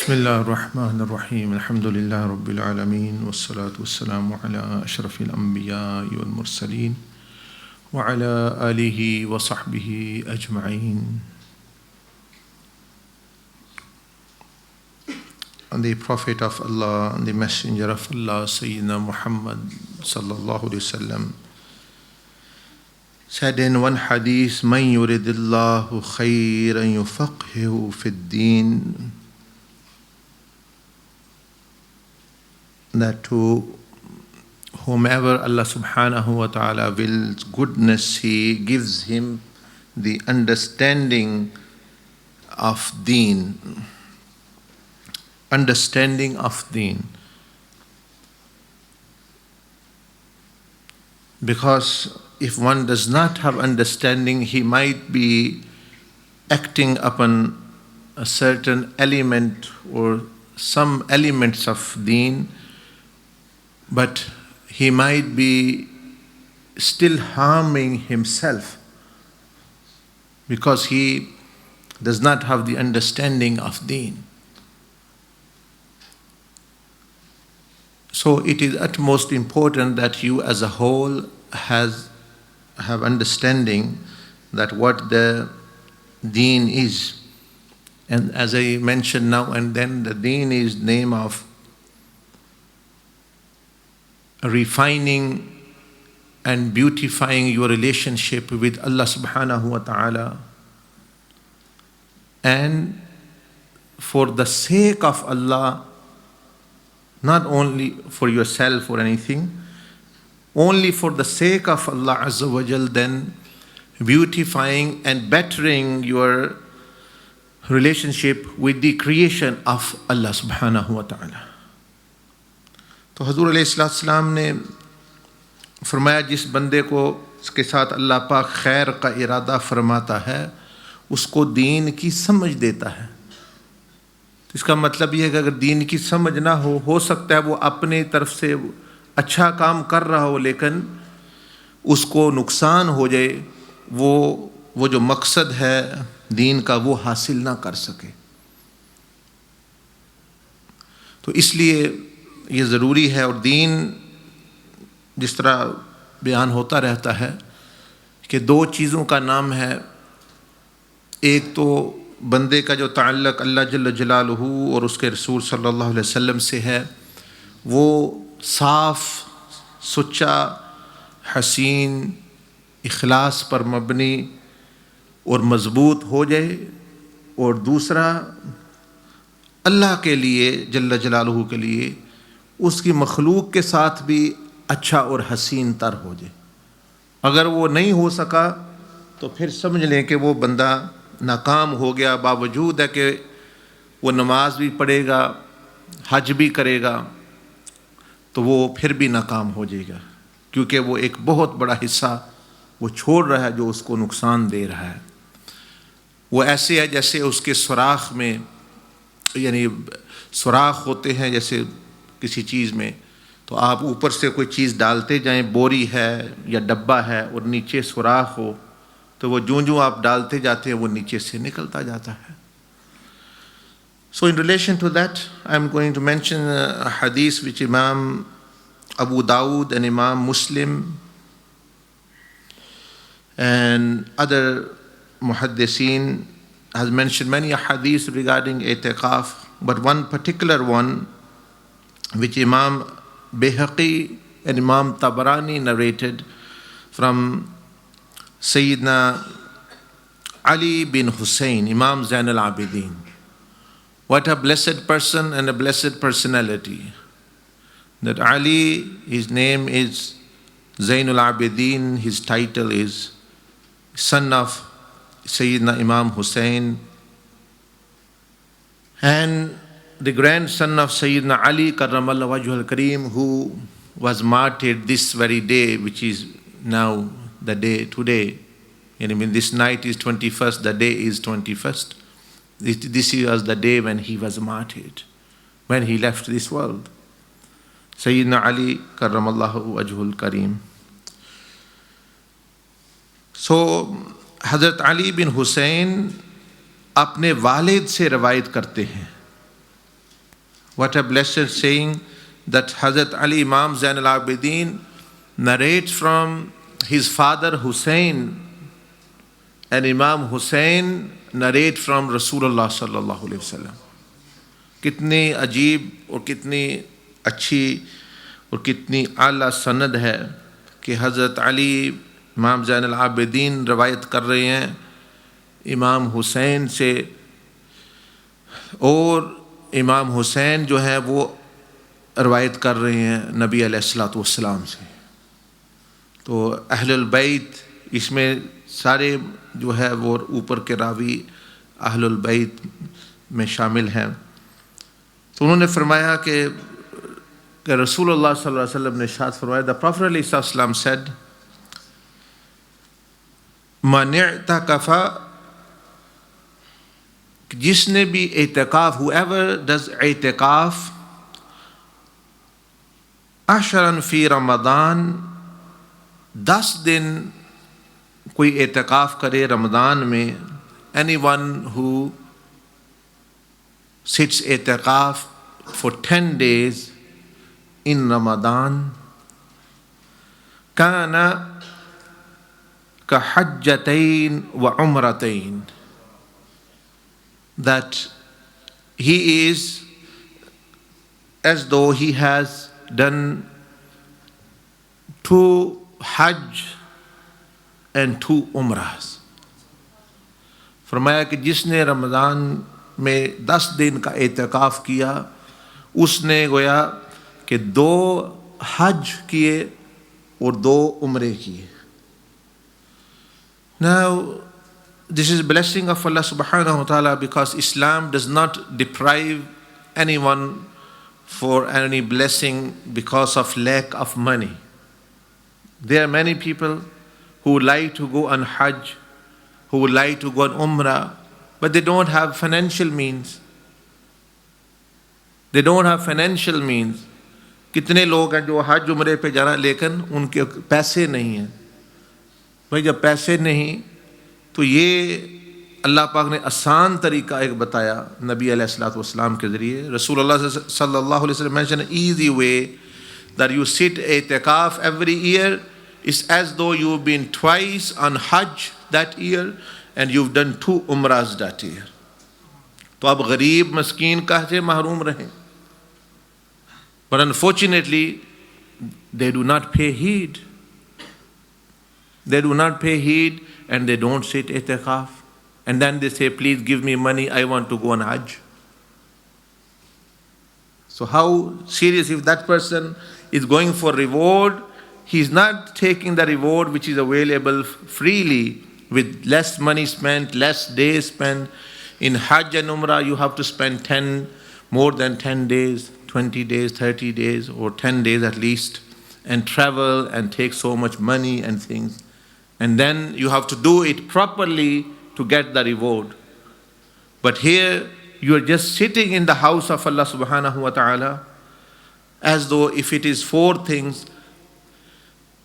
बिस्मिल्लाहिर्रहमानिर्रहीम अल्हम्दुलिल्लाहि रब्बिल आलमीन वस्सलातु वस्सलामु अला अशरफिल अंबियाइ वल मुरसलीन व अला आलिहि व सहबिहि अजमईन। On the Prophet of Allah, on the Messenger of Allah, Sayyidina Muhammad sallallahu alaihi wasallam said in one hadith, "Man yuridillahu khayran yufaqihu fid din," that to whomever Allah subhanahu wa ta'ala wills goodness, He gives him the understanding of deen. Understanding of deen. Because if one does not have understanding, he might be acting upon a certain element or some elements of deen, but he might be still harming himself because he does not have the understanding of deen. So it is utmost important that you as a whole have understanding that what the deen is. And as I mentioned now and then, the deen is name of refining and beautifying your relationship with Allah subhanahu wa ta'ala, and for the sake of Allah, not only for yourself or anything, only for the sake of Allah Azza wa Jal, then beautifying and bettering your relationship with the creation of Allah subhanahu wa ta'ala. तो हज़ूर अलैहिस्सलाम ने फरमाया, जिस बंदे को उसके साथ अल्लाह पाक खैर का इरादा फरमाता है उसको दीन की समझ देता है। तो इसका मतलब यह है कि अगर दीन की समझ ना हो सकता है वो अपने तरफ से अच्छा काम कर रहा हो लेकिन उसको नुकसान हो जाए, वो जो मकसद है दीन का वो हासिल ना कर सके। तो इसलिए ये ज़रूरी है। और दीन जिस तरह बयान होता रहता है कि दो चीज़ों का नाम है, एक तो बंदे का जो ताल्लुक़ अल्लाह जल्ल जलालुहू और उसके रसूल सल्लल्लाहु अलैहि वसल्लम से है, वो साफ़ सुच्चा हसीन इखलास पर मबनी और मज़बूत हो जाए, और दूसरा अल्लाह के लिए जल्ल जलालुहू के लिए उसकी मखलूक के साथ भी अच्छा और हसीन तर हो जाए। अगर वो नहीं हो सका तो फिर समझ लें कि वो बंदा नाकाम हो गया, बावजूद है कि वो नमाज भी पढ़ेगा, हज भी करेगा, तो वो फिर भी नाकाम हो जाएगा, क्योंकि वो एक बहुत बड़ा हिस्सा वो छोड़ रहा है जो उसको नुकसान दे रहा है। वो ऐसे है जैसे उसके सुराख में, यानी सुराख होते हैं जैसे किसी चीज़ में, तो आप ऊपर से कोई चीज़ डालते जाएं, बोरी है या डब्बा है और नीचे सुराख हो, तो वो जूं आप डालते जाते हैं वो नीचे से निकलता जाता है। So in relation to that, I am going to mention a hadith which Imam Abu Dawud and Imam Muslim and other muhaddiseen has mentioned many hadiths regarding i'tikaf, but one particular one which Imam Bayhaqi and Imam Tabarani narrated from Sayyidina Ali bin Hussein, Imam Zain al-Abidin. What a blessed person and a blessed personality. That Ali, his name is Zain al-Abidin, his title is son of Sayyidina Imam Hussein, and the grandson of Sayyidina Ali karramallahu wajhul kareem, who was martyred this very day, which is now the day today. And I mean, this night is 21st, the day is 21st. This was the day when he was martyred, when he left this world. Sayyidina Ali karramallahu wajhul kareem. So Hazrat Ali bin Hussein अपने वालिद से रवायत करते हैं What a blessed saying that Hazrat Ali Imam Zain al-Abidin narrates from his father Hussein, and Imam Hussein narrate from Rasulullah sallallahu alaihi wasallam. कितनी अजीब और कितनी अच्छी और कितनी आला सनद है कि हज़रत अली इमाम ज़ैन अल-आबिदीन रवायत कर रहे हैं इमाम हुसैन से, और इमाम हुसैन जो है वो रवायत कर रहे हैं नबी अलैहिस्सलातु वस्सलाम से। तो अहलुल बैत इसमें सारे जो है वो ऊपर के रावी अहलुल बैत में शामिल हैं। तो उन्होंने फरमाया कि रसूलुल्लाह सल्लल्लाहु अलैहि वसल्लम ने इरशाद फरमाया, द प्रॉफेट अलैहिस्सलाम सेड, मन इअतकफ़ा, जिसने भी एतकाफ, whoever does एतकाफ, अशरन फी रमदान, 10 दिन कोई एतकाफ करे रमदान में, anyone who sits एतकाफ for 10 days in Ramadan, kana ka hajjatain wa umratain, that he is as though he has done 2 hajj and 2 umrahs. फरमाया कि जिसने रमज़ान में 10 दिन का एतकाफ़ किया, उसने गोया कि 2 हज किए और 2 उम्रे किए। Now this is blessing of Allah subhanahu wa ta'ala, because Islam does not deprive anyone for any blessing because of lack of money. There are many people who would like to go on Hajj, who would like to go on Umrah, but they don't have financial means. They don't have financial means. कितने लोग हैं जो हज उम्रे पे जाना लेकिन उनके पैसे नहीं हैं। भाई जब पैसे नहीं तो ये अल्लाह पाक ने आसान तरीका एक बताया नबी अलैहिस्सलातु वस्सलाम के ज़रिए। रसूलुल्लाह सल्लल्लाहु अलैहि वसल्लम mentioned an easy way that you sit itikaf every year is as though you've been twice on Hajj that year and you've done 2 umrahs that year. तो अब गरीब मस्कीन कहाँ से महरूम रहें? But unfortunately they do not pay heed. They do not pay heed and they don't sit itikaf. And then they say, please give me money, I want to go on Hajj. So how serious if that person is going for reward, he is not taking the reward which is available freely with less money spent, less days spent. In Hajj and Umrah you have to spend more than 10 days, 20 days, 30 days or 10 days at least, and travel and take so much money and things. And then you have to do it properly to get the reward. But here you are just sitting in the house of Allah subhanahu wa ta'ala as though if it is 4 things.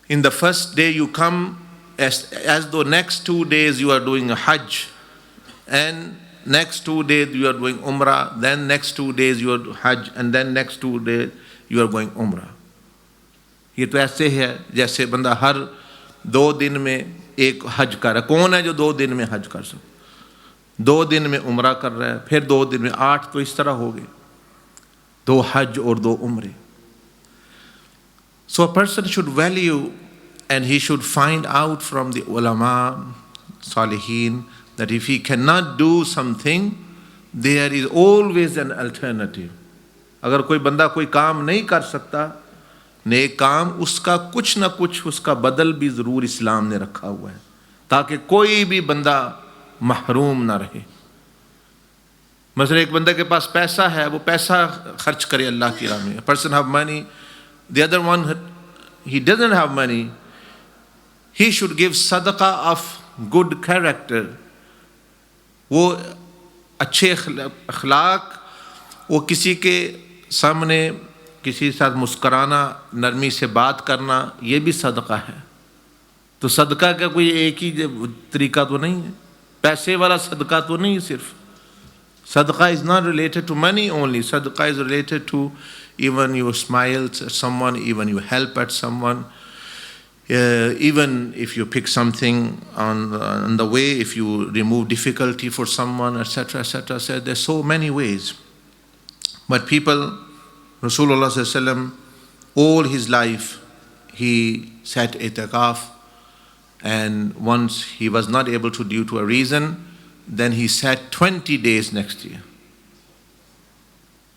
In the first day you come as though next 2 days you are doing a Hajj, and next 2 days you are doing Umrah, then next 2 days you are Hajj, and then next 2 days you are going Umrah. ये तो ऐसे है जैसे बंदा हर 2 दिन में एक हज कर रहा है। कौन है जो 2 दिन में हज कर सकता? 2 दिन में उम्रा कर रहा है, फिर 2 दिन में 8, तो इस तरह हो गए 2 हज और 2 उम्रे। So a person should value and he should find out from the ulama, salihin, that if he cannot do something, there is always an alternative. अगर कोई बंदा कोई काम नहीं कर सकता नेक काम, उसका कुछ ना कुछ उसका बदल भी ज़रूर इस्लाम ने रखा हुआ है ताकि कोई भी बंदा महरूम ना रहे। मसलन एक बंदे के पास पैसा है, वो पैसा खर्च करे अल्लाह की राह में। Person have money, the other one he doesn't have money, he should give sadaqah of good character. वो अच्छे अखलाक, वो किसी के सामने किसी के साथ मुस्कराना, नरमी से बात करना, ये भी सदका है। तो सदका का कोई एक ही तरीका तो नहीं है, पैसे वाला सदका तो नहीं सिर्फ। Sadaqah is not related to money only. Sadaqah is related to even your smiles at someone, even you help at someone, even if you pick something on the way, if you remove difficulty for someone, etc., etc. So there's so many ways. But people, Rasulullah sallallahu alaihi wasallam, all his life, he sat itikaf, and once he was not able to due to a reason, then he sat 20 days next year.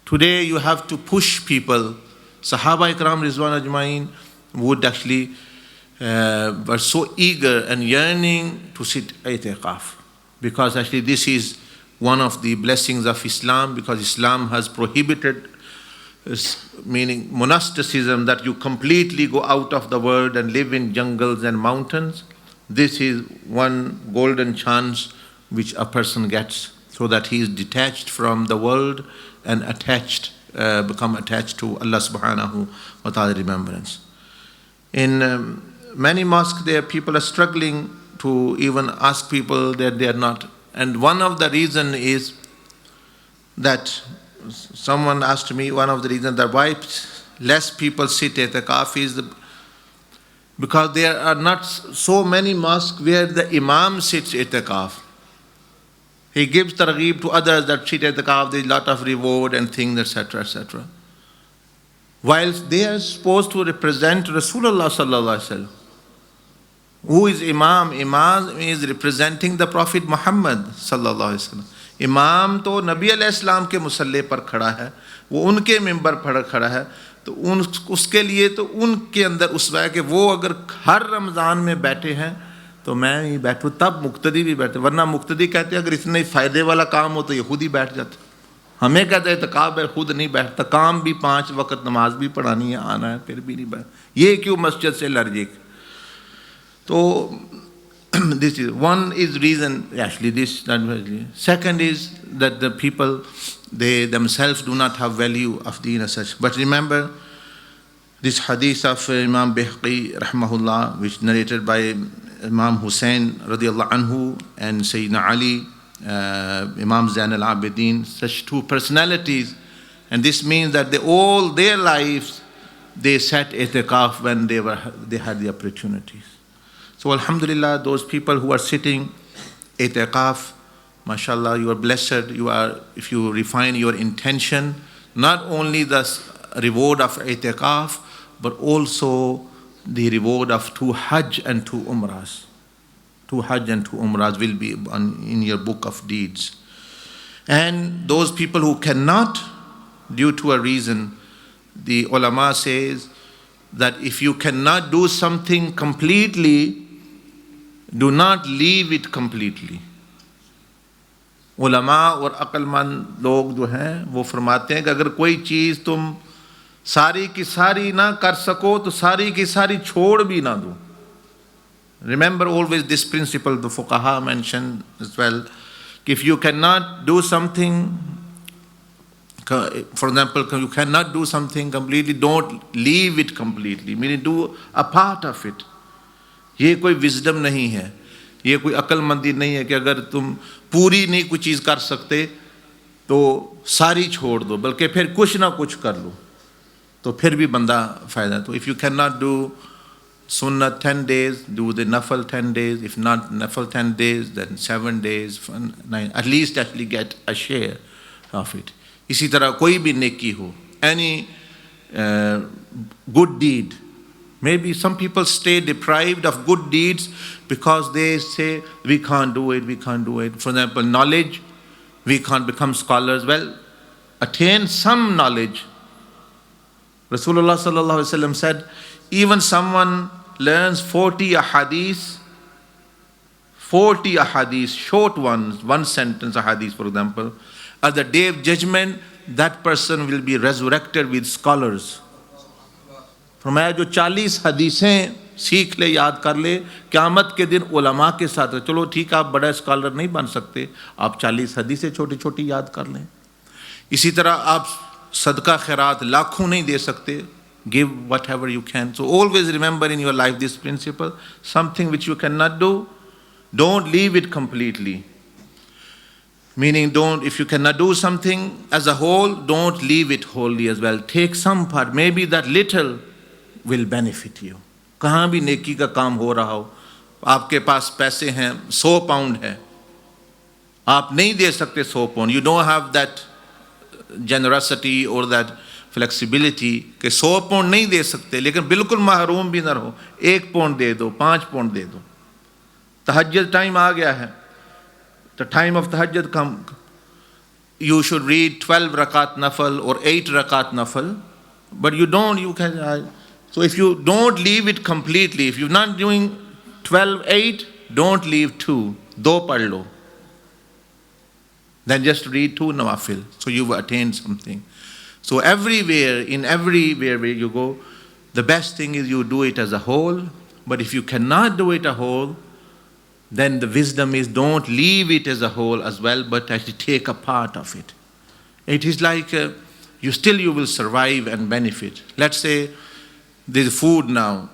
Today you have to push people. Sahaba Ikram Rizwan Ajmain would actually were so eager and yearning to sit itikaf, because actually this is one of the blessings of Islam, because Islam has prohibited, meaning monasticism, that you completely go out of the world and live in jungles and mountains. This is one golden chance which a person gets, so that he is detached from the world and become attached to Allah subhanahu wa ta'ala remembrance. In many mosques there, people are struggling to even ask people that they are not. And one of the reasons is that someone asked me, one of the reasons that why less people sit at the itikaf is because there are not so many mosques where the imam sits at the itikaf. He gives targheeb to others that sit at the itikaf, there is a lot of reward and things, etc., etc. Whilst they are supposed to represent Rasulullah sallallahu alaihi wasallam. Who is Imam? Imam is representing the Prophet Muhammad sallallahu alaihi wasallam. इमाम तो नबी अलैहिस्सलाम के मुसल्ले पर खड़ा है, वो उनके मिंबर पर खड़ा है, तो उसके लिए तो उनके अंदर उसवा है कि वो अगर हर रमज़ान में बैठे हैं तो मैं ही बैठूँ, तब मुक्तदी भी बैठे, वरना मुक्तदी कहते हैं अगर इतने फ़ायदे वाला काम हो तो ये खुद ही बैठ जाते। हमें कहते हैं इत्काब है, खुद नहीं बैठता, काम भी 5 वक्त नमाज भी पढ़ानी है, आना है, फिर भी नहीं बैठ, ये क्यों मस्जिद से एलर्जिक। तो this is one is reason, actually this, that second is that the people, they themselves do not have value of deen as such. But remember this hadith of Imam Bihqi rahmahullah, which narrated by Imam Hussein radiallahu anhu and Sayyidina Ali, Imam Zain al-Abidin, such two personalities, and this means that all their lives they sat itikaf when they had the opportunities. So alhamdulillah, those people who are sitting itikaf, mashallah, you are blessed. You are, if you refine your intention, not only the reward of itikaf, but also the reward of 2 Hajj and 2 Umrahs. 2 Hajj and 2 Umrahs will be in your book of deeds. And those people who cannot, due to a reason, the ulama says that if you cannot do something completely, do not leave it completely. उलमा और अक्लमंद लोग जो हैं वो फरमाते हैं कि अगर कोई चीज़ तुम सारी की सारी ना कर सको तो सारी की सारी छोड़ भी ना दो. Remember always this principle, the fuqaha mentioned as well. If you cannot do something, for example, you cannot do something completely, don't leave it completely, meaning do a part of it. ये कोई wisdom नहीं है, ये कोई अक्लमंदी नहीं है कि अगर तुम पूरी नहीं कोई चीज़ कर सकते तो सारी छोड़ दो, बल्कि फिर कुछ ना कुछ कर लो तो फिर भी बंदा फ़ायदा. तो if you can not do sunnah 10 days, do the nafal 10 days, if not nafal 10 days, then 7 days, 9, at least actually get a share of it. इसी तरह कोई भी नेकी हो, any good deed. Maybe some people stay deprived of good deeds because they say, we can't do it, we can't do it. For example, knowledge, we can't become scholars. Well, attain some knowledge. Rasulullah sallallahu alaihi wasallam said, even someone learns 40 ahadith, short ones, one sentence ahadith for example, at the day of judgment, that person will be resurrected with scholars. फरमाया जो 40 हदीसें सीख ले, याद कर ले, क़यामत के दिन उलमा के साथ. चलो ठीक, आप बड़ा स्कॉलर नहीं बन सकते, आप 40 हदीसें छोटी छोटी याद कर लें. इसी तरह आप सदका खैरात लाखों नहीं दे सकते. Give whatever you can. So always remember in your life this principle. Something which you cannot do, don't leave it completely. Meaning, don't, if you cannot do something as a whole, don't leave it wholly as well. Take some part. Maybe that little will benefit you. कहाँ भी नेकी का काम हो रहा हो, आपके पास पैसे हैं, 100 पाउंड है, आप नहीं दे सकते 100 pound. You don't have that generosity or that flexibility कि 100 पाउंड नहीं दे सकते, लेकिन बिल्कुल महरूम भी ना रहो. 1 पाउंड दे दो, 5 पाउंड दे दो. तहज्जुद टाइम आ गया है. The time of tahajjud come, you should read 12 rakat nafal or 8 rakat nafal, but you don't, you can, so if you don't leave it completely, if you're not doing 12, 8, don't leave 2, do pad lo. Then just read 2 nawafil, so you've attained something. So everywhere where you go, the best thing is you do it as a whole, but if you cannot do it a whole, then the wisdom is don't leave it as a whole as well, but actually take a part of it. It is like you will survive and benefit. Let's say there's food now,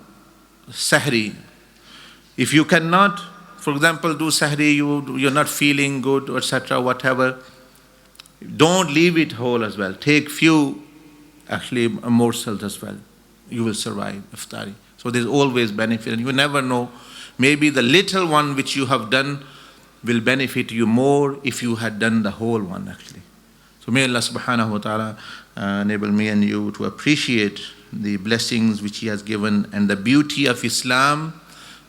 sahri. If you cannot, for example, do sahri, you're not feeling good, etc., whatever, don't leave it whole as well. Take few actually morsels as well. You will survive iftari. So there's always benefit, and you never know. Maybe the little one which you have done will benefit you more if you had done the whole one actually. So may Allah subhanahu wa ta'ala enable me and you to appreciate the blessings which He has given and the beauty of Islam.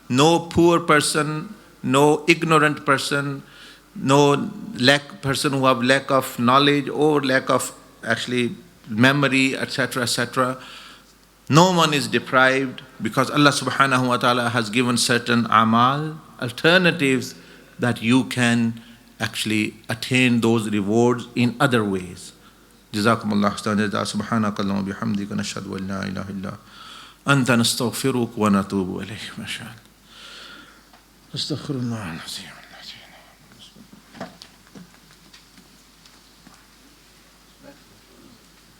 No poor person, no ignorant person, no person who have lack of knowledge or lack of actually memory, etc., etc. No one is deprived because Allah subhanahu wa ta'ala has given certain amal, alternatives that you can actually attain those rewards in other ways. Jazakumullah khairan. Subhanakallahumma bihamdika nashhadu an la ilaha illa anta nastaghfiruka wa natubu ilayk. Mashallah. Astaghfirullah al-azim.